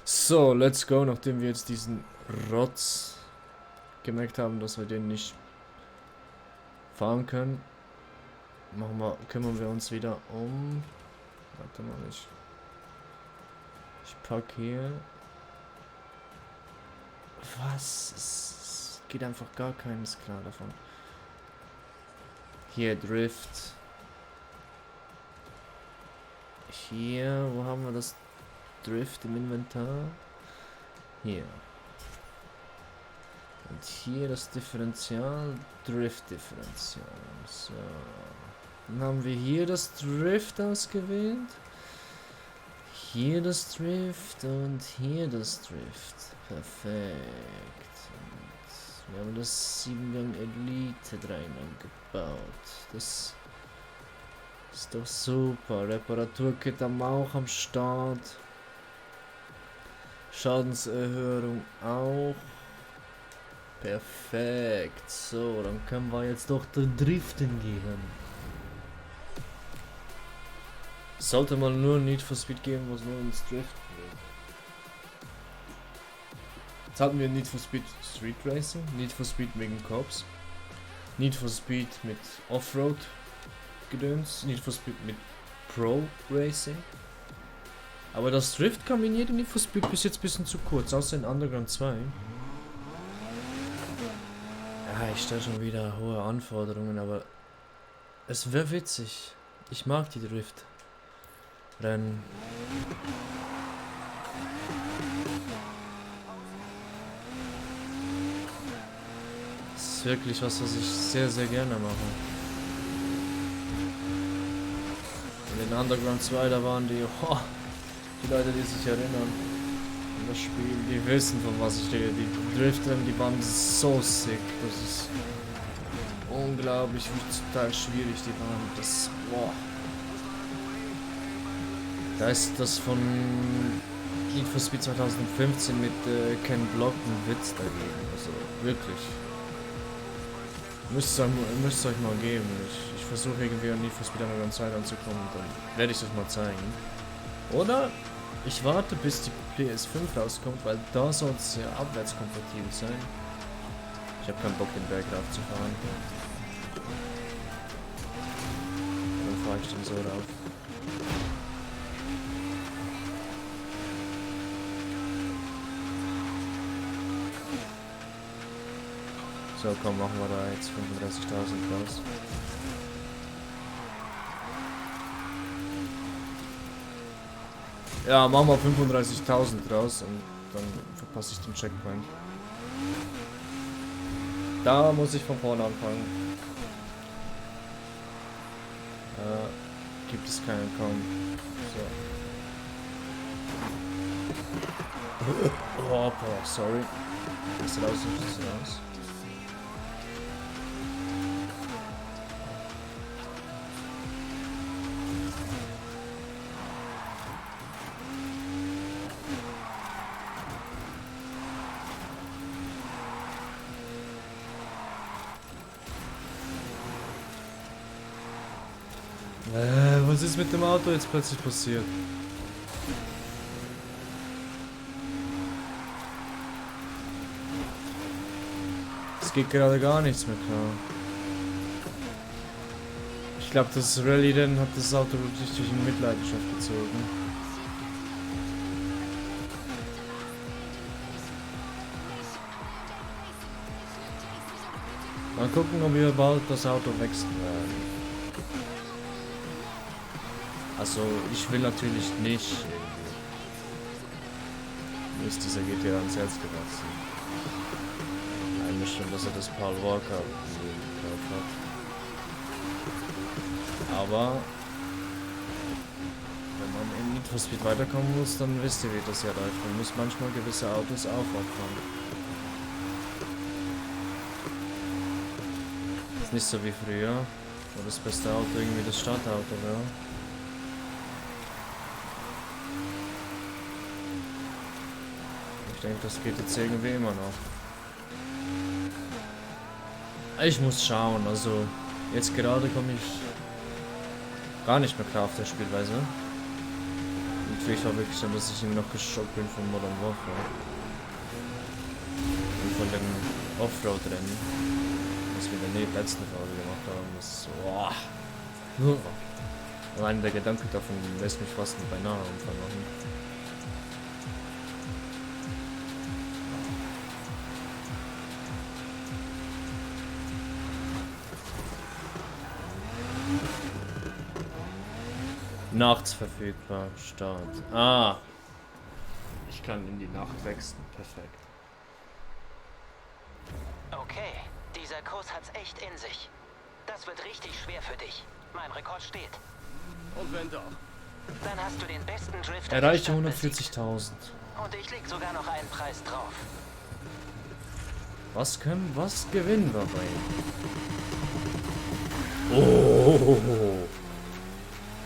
So, let's go, nachdem wir jetzt diesen Rotz gemerkt haben, dass wir den nicht fahren können, kümmern wir uns wieder um... Warte mal, ich pack hier... Was? Es geht einfach gar keines klar davon. Hier, Drift. Hier, wo haben wir das Drift im Inventar? Hier. Und hier das Differential, Drift-Differential. So. Dann haben wir hier das Drift ausgewählt. Hier das Drift und hier das Drift. Perfekt. Und wir haben das 7-Gang Elite rein eingebaut. Das ist doch super. Reparaturkit haben wir auch am Start. Schadenserhöhung auch. Perfekt. So, dann können wir jetzt doch driften gehen. Sollte man nur Need for Speed geben, wo es nur ins Drift geht. Jetzt hatten wir Need for Speed Street Racing, Need for Speed wegen Cops, Need for Speed mit Offroad Gedöns, Need for Speed mit Pro Racing. Aber das Drift kam in jedem Need for Speed bis jetzt ein bisschen zu kurz, außer in Underground 2. Ja, ich stelle schon wieder hohe Anforderungen, aber es wäre witzig. Ich mag die Drift-Rennen. Das ist wirklich was ich sehr, sehr gerne mache. In den Underground 2, da waren die Leute, die sich erinnern an das Spiel, die wissen, von was ich rede. Die Driftrennen, die waren so sick. Das ist unglaublich, wie total schwierig die waren. Das, boah. Da ist das von Need for Speed 2015 mit Ken Block ein Witz dagegen. Also wirklich. Müsst es euch mal geben. Ich versuche irgendwie an Need for Speed Underground 2 anzukommen und dann werde ich es euch mal zeigen. Oder ich warte, bis die PS5 rauskommt, weil da soll es ja abwärtskompatibel sein. Ich habe keinen Bock, den Berg raufzufahren. Dann fahre ich den so rauf. So, komm, machen wir da jetzt 35.000 raus. Ja, machen wir 35.000 raus und dann verpasse ich den Checkpoint. Da muss ich von vorne anfangen. Gibt es keinen kaum. So. Oh, sorry. Ist raus, ist raus. Was ist mit dem Auto jetzt plötzlich passiert? Es geht gerade gar nichts mehr klar. Ich glaube, das Rallye-Rennen hat das Auto richtig in Mitleidenschaft gezogen. Mal gucken, ob wir bald das Auto wechseln werden. Also, ich will natürlich nicht. Mir ist dieser GTA ans Herz gewachsen. Eigentlich schon, dass er das Paul Walker gekauft hat. Aber wenn man in Need for Speed weiterkommen muss, dann wisst ihr, wie das ja läuft. Man muss manchmal gewisse Autos aufopfern. Ist nicht so wie früher, wo das beste Auto irgendwie das Startauto war. Ich denke, das geht jetzt irgendwie immer noch. Ich muss schauen, also jetzt gerade komme ich gar nicht mehr klar auf der Spielweise. Need liegt auch wirklich an, dass ich irgendwie noch geschockt bin von Modern Warfare. Und von dem Offroad-Rennen, was wir in der letzten Folge gemacht haben. Das ist so, boah. Allein der Gedanke davon lässt mich fast beinahe Unfall machen. Nachts verfügbar, Start. Ah! Ich kann in die Nacht wechseln, perfekt. Okay, dieser Kurs hat's echt in sich. Das wird richtig schwer für dich. Mein Rekord steht. Und wenn doch? Dann hast du den besten Drift. Erreiche 140.000. Und ich leg sogar noch einen Preis drauf. Was gewinnen wir bei ihm? Oh!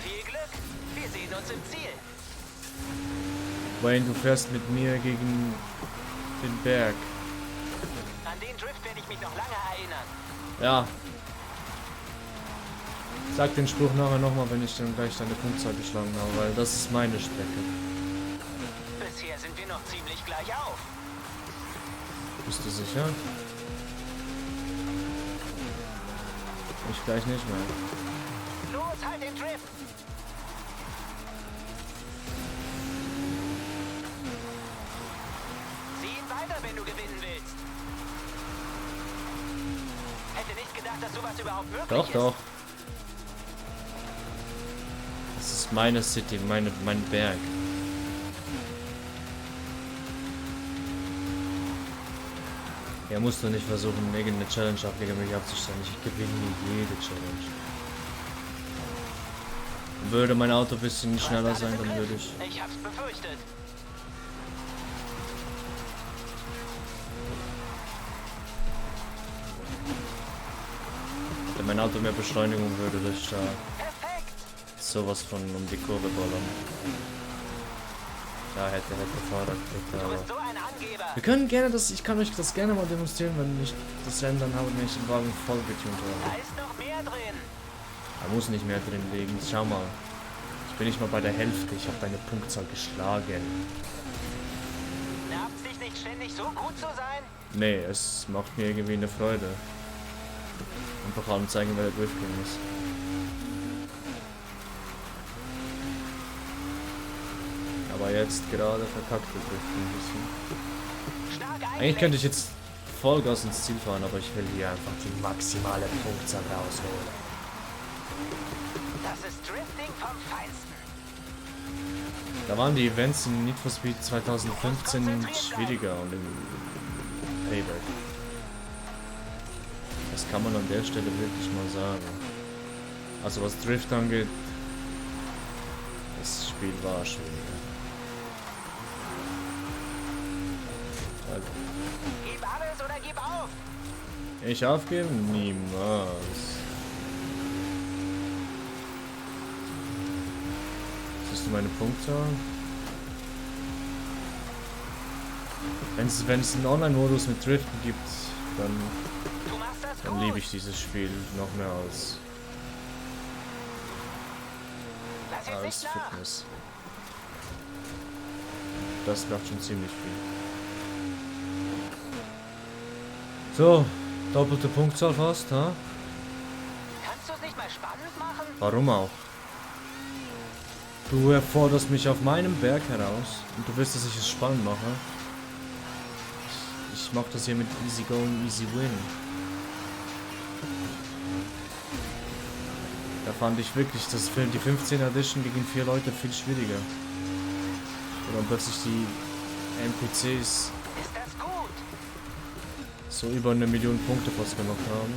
Viel Glück, wir sehen uns im Ziel. Wayne, du fährst mit mir gegen den Berg. An den Drift werde ich mich noch lange erinnern. Ja. Sag den Spruch nachher nochmal, wenn ich dann gleich deine Punktzahl geschlagen habe, weil das ist meine Strecke. Bisher sind wir noch ziemlich gleich auf. Bist du sicher? Ich gleich nicht mehr. Los, halt den Drift. Sieh ihn weiter, wenn du gewinnen willst. Hätte nicht gedacht, dass sowas überhaupt möglich Doch, ist. doch. Das ist meine City, mein Berg. Er muss doch nicht versuchen, irgendeine Challenge gegen mich abzustellen. Ich gewinne jede Challenge. Würde mein Auto ein bisschen schneller sein, dann würde ich. Ich hab's befürchtet. Wenn mein Auto mehr Beschleunigung würde, würde ich da Perfekt. sowas von um die Kurve ballern. Da hätte Fahrrad Du aber. bist so ein Angeber. Wir können gerne ich kann euch das gerne mal demonstrieren, wenn ich das Rennen dann habe, wenn ich den Wagen voll getunt Da habe. ist noch mehr drin. Da muss nicht mehr drin liegen. Schau mal. Ich bin nicht mal bei der Hälfte. Ich habe deine Punktzahl geschlagen. Nervt's dich nicht ständig so gut zu sein? Nee, es macht mir irgendwie eine Freude. Und vor allem zeigen, wer der Driftking ist. Aber jetzt gerade verkackt der Drifting ein bisschen. Stark Eigentlich könnte ich jetzt Vollgas ins Ziel fahren, aber ich will hier einfach die maximale Punktzahl rausholen. Das ist Drifting vom Feinsten. Da waren die Events in Need for Speed 2015 schwieriger und im Payback. Das kann man an der Stelle wirklich mal sagen. Also was Drift angeht, das Spiel war schwieriger. Also, Gib alles oder gib auf. ich aufgeben? Niemals. Siehst du meine Punktzahl? Wenn es einen Online-Modus mit Driften gibt, dann Du machst das Dann gut. liebe ich dieses Spiel noch mehr als Lass jetzt nicht nach. Fitness. Das macht schon ziemlich viel. So, doppelte Punktzahl fast, ha? Kannst du es nicht mal spannend machen? Warum auch? Du erforderst mich auf meinem Berg heraus und du willst, dass ich es spannend mache. Ich mach das hier mit Easy Going, Easy Win. Da fand ich wirklich, dass die 15 Edition gegen 4 Leute viel schwieriger. Und dann plötzlich die NPCs Ist das gut? so über 1 Million Punkte fast gemacht haben.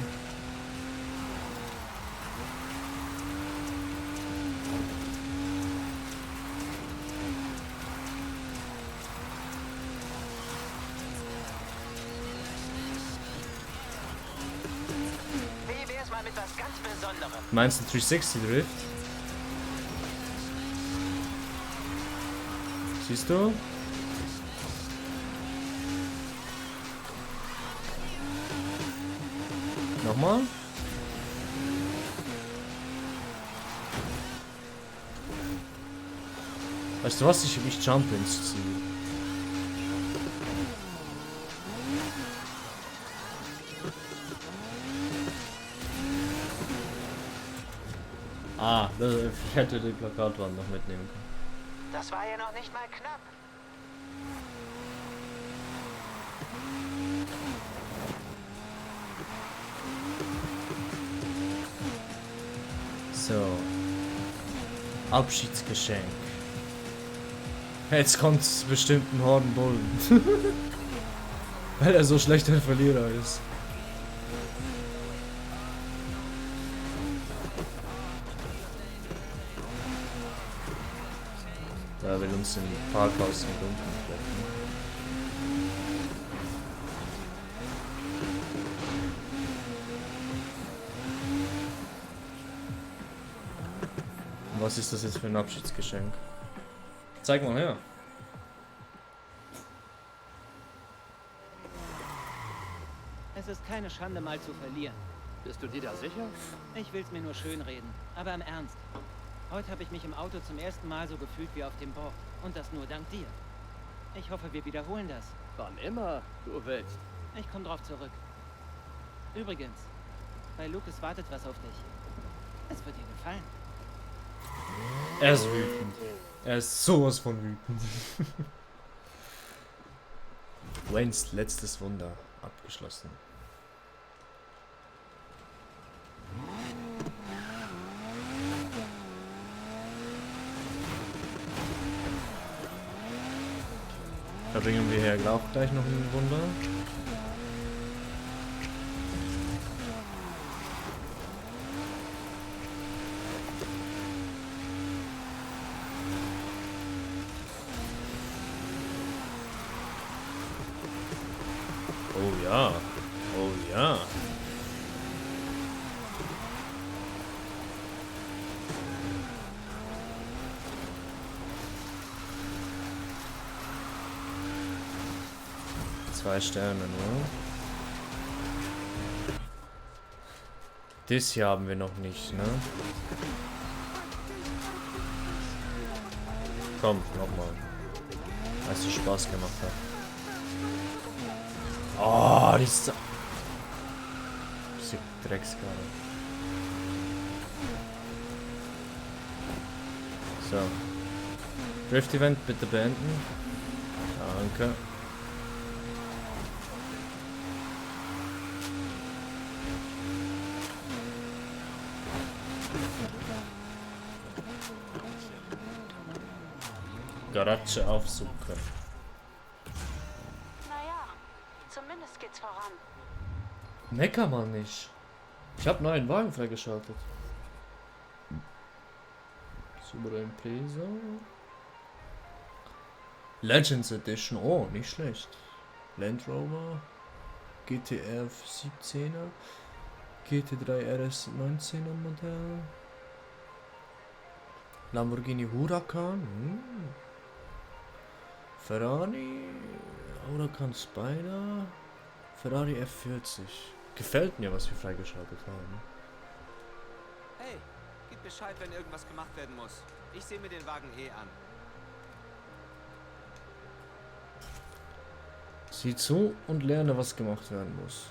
Wie wär's mal mit was ganz Besonderem? Meinst du 360 Drift? Siehst du? Nochmal? Weißt du was? Ich jump ins Ziel. Ah, ich hätte die Plakatwand noch mitnehmen können. Das war ja noch nicht mal knapp. So. Abschiedsgeschenk. Jetzt kommt bestimmt ein Hornbullen. Weil er so schlechter Verlierer ist. Da will uns im Parkhaus im Dunkeln treffen. Was ist das jetzt für ein Abschiedsgeschenk? Zeig mal her. Es ist keine Schande, mal zu verlieren. Bist du dir da sicher? Ich will's mir nur schönreden. Aber im Ernst. Heute habe ich mich im Auto zum ersten Mal so gefühlt wie auf dem Board. Und das nur dank dir. Ich hoffe, wir wiederholen das. Wann immer du willst. Ich komme drauf zurück. Übrigens, bei Lucas wartet was auf dich. Es wird dir gefallen. Er ist wütend. Er ist sowas von wütend. Waynes letztes Wunder abgeschlossen. Da bringen wir hier auch gleich noch ein Wunder. Oh ja. Oh ja. Zwei Sterne, ne? Das hier haben wir noch nicht, ne? Komm, nochmal. Weil es so Spaß gemacht hat. Oh, diese Dreckskarre. So. Drift Event bitte beenden. Danke. Garage aufsuchen. Naja, zumindest geht's voran. Mecker mal nicht. Ich habe neuen Wagen freigeschaltet. Super Impresa. Legends Edition. Oh, nicht schlecht. Land Rover. GTR 17er. GT3 RS 19er Modell. Lamborghini Huracan. Ferrari. Huracan Spider. Ferrari F40. Gefällt mir, was wir freigeschaltet haben. Hey, gib Bescheid, wenn irgendwas gemacht werden muss. Ich sehe mir den Wagen eh an. Sieh zu und lerne, was gemacht werden muss.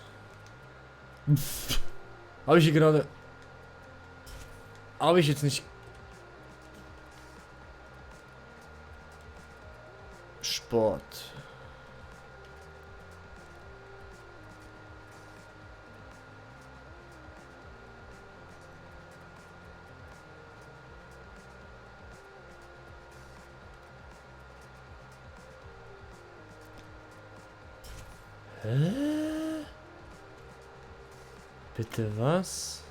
Habe ich hier gerade... Habe ich jetzt nicht... Sport. Hä? Bitte was?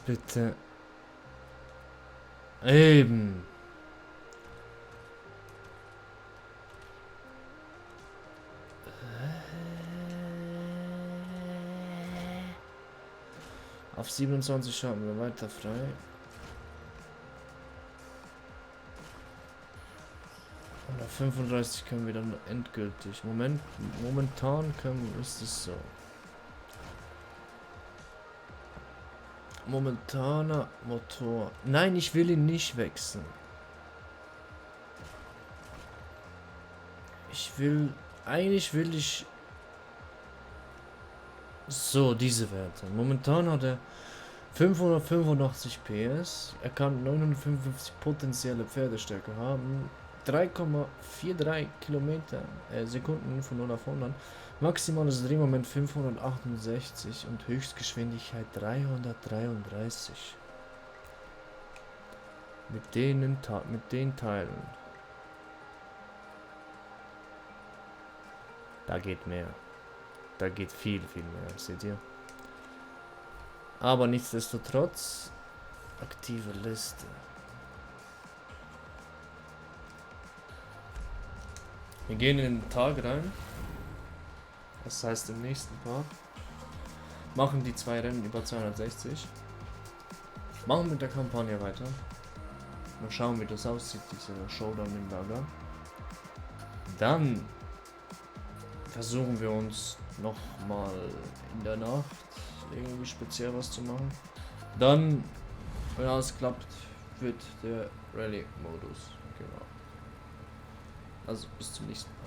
Bitte. Eben. Auf 27 schauen wir weiter frei. Und auf 35 können wir dann endgültig. Momentan ist es so. Momentaner Motor. Nein, ich will ihn nicht wechseln. Eigentlich will ich so diese Werte. Momentan hat er 585 PS. Er kann 955 potenzielle Pferdestärke haben. 3,43 Kilometer Sekunden von 0 auf 100. Maximales Drehmoment 568 und Höchstgeschwindigkeit 333. Mit den Teilen. Da geht mehr. Da geht viel mehr, seht ihr. Aber nichtsdestotrotz, aktive Liste. Wir gehen in den Tag rein. Das heißt im nächsten Part. Machen die 2 Rennen über 260. Machen mit der Kampagne weiter. Mal schauen, wie das aussieht, dieser Showdown im Lager. Dann versuchen wir uns nochmal in der Nacht irgendwie speziell was zu machen. Dann, wenn alles klappt, wird der Rallye-Modus. Genau. Also bis zum nächsten Mal.